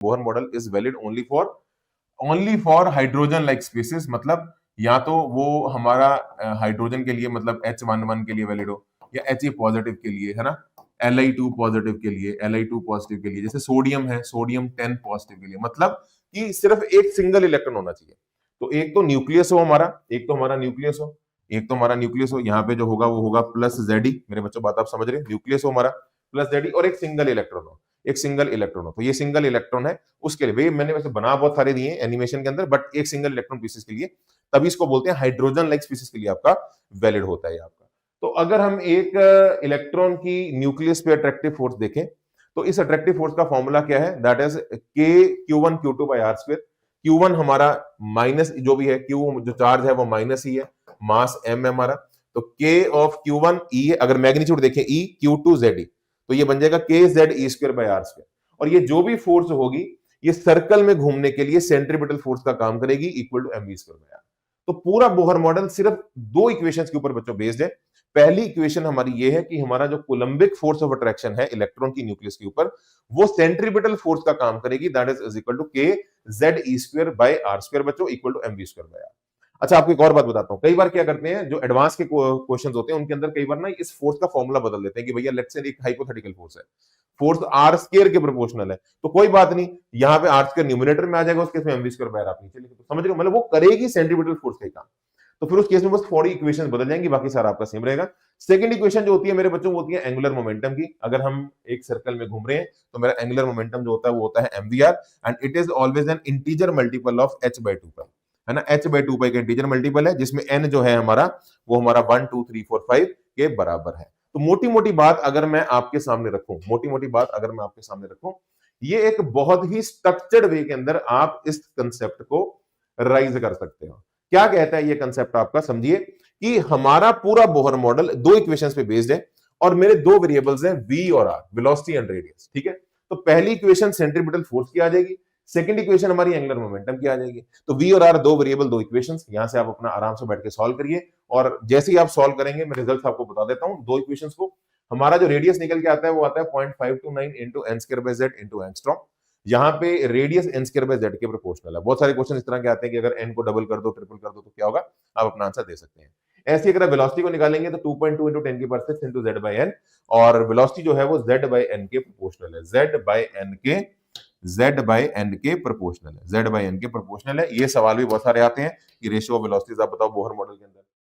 Bohr model is valid only for hydrogen like species, मतलब या तो वो हमारा हाइड्रोजन के लिए मतलब H11 के लिए वैलिड हो, या He पॉजिटिव के लिए, है ना, Li2 पॉजिटिव के लिए, Li2 पॉजिटिव के लिए, जैसे सोडियम है, सोडियम 10 पॉजिटिव के लिए, मतलब कि सिर्फ एक सिंगल इलेक्ट्रॉन होना चाहिए। तो एक तो न्यूक्लियस हो हमारा, एक तो हमारा न्यूक्लियस हो, एक तो हमारा न्यूक्लियस हो, यहाँ पे जो होगा वो होगा प्लस Ze, मेरे बच्चों बात आप समझ रहे हैं, न्यूक्लियस हो हमारा प्लस Ze, और एक सिंगल इलेक्ट्रॉन हो, एक सिंगल इलेक्ट्रॉन हो। तो ये सिंगल इलेक्ट्रॉन है, उसके लिए वे मैंने वैसे बना बहुत सारे दिए एनिमेशन के अंदर, बट एक सिंगल इलेक्ट्रॉन पीसेस के लिए, तभी इसको बोलते हैं हाइड्रोजन लाइक स्पीसीज के लिए आपका वैलिड होता है आपका। तो अगर हम एक इलेक्ट्रॉन की न्यूक्लियस पे अट्रैक्टिव फोर्स देखें, तो इस अट्रैक्टिव फोर्स का फॉर्मूला क्या है, दैट इज के Q1 Q2 bye R square. Q1 हमारा माइनस जो भी है, Q जो चार्ज है वो माइनस ही है, मास m है हमारा, तो K ऑफ Q1 E है, अगर मैग्नीट्यूड देखें E Q2 ZE, तो ये बन जाएगा के Z E square by R square. और ये जो भी फोर्स होगी ये सर्कल में घूमने के लिए सेंट्रीपिटल फोर्स का काम करेगी, equal to mv square by R. तो पूरा बोहर मॉडल सिर्फ दो इक्वेशंस के ऊपर बच्चों बेस्ड है। पहली इक्वेशन हमारी ये है कि हमारा जो कोलंबिक फोर्स ऑफ अट्रैक्शन है इलेक्ट्रॉन की न्यूक्लियस के ऊपर, वो सेंट्रीपिटल फोर्स का काम करेगी, that is equal to K Z E square by R square बच्चों, equal to mv square by R. अच्छा, आपको एक और बात बताता हूं, कई बार क्या करते हैं जो एडवांस के क्वेश्चंस होते हैं उनके अंदर कई बार ना इस फोर्स का फॉर्मूला बदल देते हैं कि भैया लेट्स से एक हाइपोथेटिकल फोर्स है, फोर्स आर स्क्वायर के प्रोपोर्शनल है, तो कोई बात नहीं, यहाँ पे आर स्क्वायर न्यूमरेटर में आ जाएगा, उसके में mv स्क्वायर बाय आर आप नीचे लिखे, तो समझ रहे हो, मतलब वो करेगी सेंट्रीपिटल फोर्स का काम। तो फिर उस केस में बस थोड़ी इक्वेशन बदल जाएंगी, बाकी सारा आपका सेम रहेगा। सेकंड इक्वेशन जो होती है मेरे बच्चों वो होती है एंगुलर मोमेंटम की। अगर हम एक सर्कल में घूम रहे हैं तो मेरा एंगुलर मोमेंटम जो होता है वो होता है mvr, and it is always an integer multiple of h by 2 है ना, h by 2 का इंटीजर मल्टीपल है, जिसमें n जो है हमारा वो हमारा 1 2 3 4 5 के बराबर है। तो मोटी मोटी बात अगर मैं आपके सामने रखूं, मोटी मोटी बात अगर मैं आपके सामने रखूं, ये एक बहुत ही स्ट्रक्चर्ड वे के अंदर आप इस कंसेप्ट को राइज कर सकते हो। क्या कहता है ये कंसेप्ट आपका, समझिए कि हमारा पूरा बोहर मॉडल दो इक्वेशंस पे बेस्ड है, और मेरे दो वेरिएबल्स हैं v और r, वेलोसिटी एंड रेडियस, ठीक है। तो पहली इक्वेशन सेंट्रीपिटल फोर्स की आ जाएगी, सेकंड इक्वेशन हमारी एंगुलर मोमेंटम की आ जाएगी। तो v और r दो वेरिएबल दो इक्वेशंस, यहां से आप अपना आराम से बैठ के सॉल्व करिए, और जैसे ही आप सॉल्व करेंगे मैं रिजल्ट आपको बता देता हूं दो इक्वेशंस को। हमारा जो रेडियस निकल के आता है वो आता है 0.529 into N square by Z into angstrom. यहाँ पे radius N square by Z के प्रोपोर्शनल है। बहुत सारे क्वेश्चन इस तरह के आते हैं कि अगर एन को डबल कर दो, ट्रिपल कर दो, तो क्या होगा, आप अपना आंसर दे सकते हैं। ऐसे अगर वेलोसिटी को निकालेंगे तो 2.2 इंटू 10 की power 6 into Z by N, और वेलोसिटी जो है वो जेड बाय एन के प्रोपोर्शनल है, जेड बाय एन के प्रोपोर्शनल है, जेड बाय एन के प्रोपोर्शनल है। ये सवाल भी बहुत सारे आते हैं कि रेशियो ऑफ वेलोसिटीज आप बताओ बोहर मॉडल के अंदर।